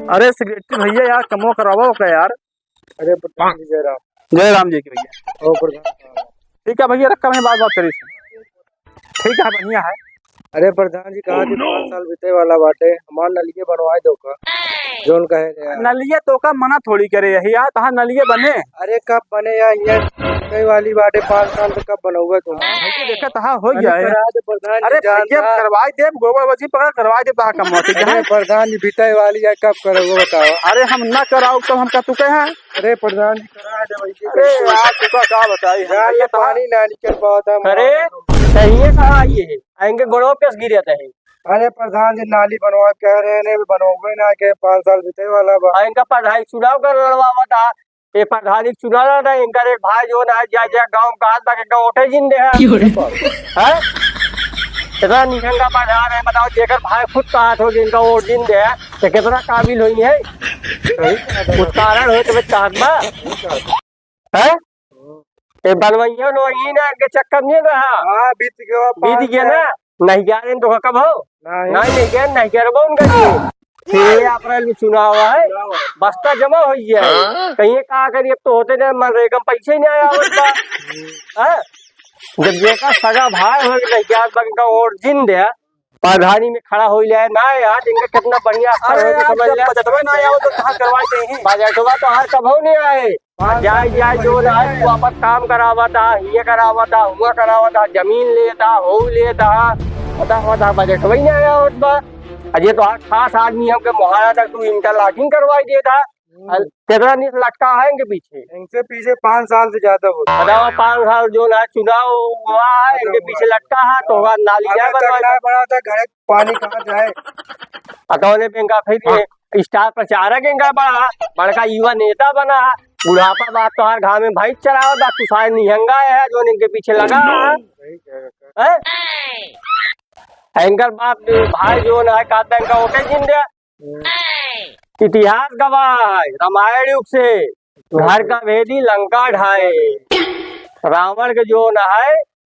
अरे सेक्रेटरी भैया यार कमो करावो का यार। अरे प्रधान जी जयराम। जयराम जी की भैया। ओ प्रधान। ठीक है भैया, रखा मैं बात करी। ठीक है, बढ़िया है। अरे प्रधान जी कहा थी 5 साल बीते वाला बाटे, हमार नलिये बनवाए दो का जोन कहे थे यार। नलिये तो का मना थोड़ी करे यही यार, तहाँ नलिये बने। अरे कब बने यार, ये बीते वाली बाटे 5 साल तक कब बनोगे तुम? भैया देखा तहाँ हो गया है। करा दे प्रधान जी, अरे भैया जानता। करवाई दे, गोबर वसी पकड़ करवाई दे तहाँ कम होती अरे प्रधान जी बीते वाली है कब करोगे बताओ? अरे हम ना कराओ तो हम का तू कहे हैं। अरे प्रधान जी करा दे भैया। अरे यार तुका क्या बताई यार ये पानी ना निकल पाता। अरे कहिए कहाँ आई है आएंगे गोड़ों पे गिर जाता है। अरे प्रधान जी नाली बनवा कह रहे ने बनोगे ना के 5 साल बीते वाला बा। इनका पढ़ाई चुनाव कर लड़वा था, ये प्रधानी चुनाव था। इनका एक भाई जो ना जा जा गांव का बात उठे जिंदे है इतना निहंगा प्रधान है। बताओ जेकर भाई खुद कहा था कि इनका वोट जिंदे है तो कितना काबिल हुई है। उस कारण हो तो चाहत है ये बनवाइया नोई ना के चक्कर नहीं रहा। हाँ बीत गया ना, नहीं जा रहे तो कब हो नहीं गया नहीं कह रहा उनका जी। 6 अप्रैल में चुनाव है, बस्ता जमा हो गया है। कहीं कहा करिए अब तो होते ना मनरेगा पैसे ही नहीं आया होता। जब जेका सगा भाई हो गया का वोट जिन दे प्रधानी में खड़ा हो जाए ना यार, इनका कितना बढ़िया समझ बजटवा ना आओ तो कहाँ करवाई दे हैं। बजटवा तो हर कभी नहीं आए। जाए जाए जो ना है वापस काम करावा था, ये करावा था, हुआ करावा था, जमीन लेता हो लेता बता बजट वही नहीं आया उस बार। अजय तो हर खास आदमी हमके मुहारा तक तू इंटरलॉकिंग करवाई देता। कितना नहीं लटका है इनके पीछे, इनसे पीछे 5 साल से ज्यादा हो बताओ 5 साल जो ना चुनाव हुआ है इनके पीछे लटका है तो नाली बड़ा था घर पानी कहाँ जाए। अतौले पे इनका फिर स्टार प्रचारक इनका बड़ा बड़का युवा नेता बना। बुढ़ापा बात तो हर घाव में भाई चलाओ दा तू सारे निहंगा है जो इनके पीछे लगा है। एंकर बाप भाई जो ना कहते हैं ओटे जिंदे इतिहास गवाह रामायण युग से घर का भेदी लंका ढाए। रावण के जो न है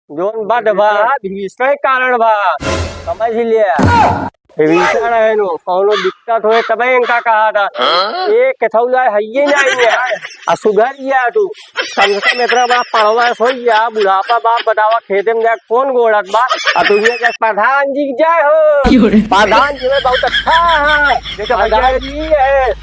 जो बद भा भीषण कारण भा समझ लिया। भीषण है नो कौनो दिक्कत हो तब इनका कहा था एक कथौला है ये नहीं है सुधर गया तू कम से कम इतना बड़ा पढ़वा सो गया। बुढ़ापा बाप बतावा खेते में जाए कौन गोड़त बा तुझे प्रधान जी जय हो। प्रधान जी में बहुत अच्छा है, प्रधान जी है।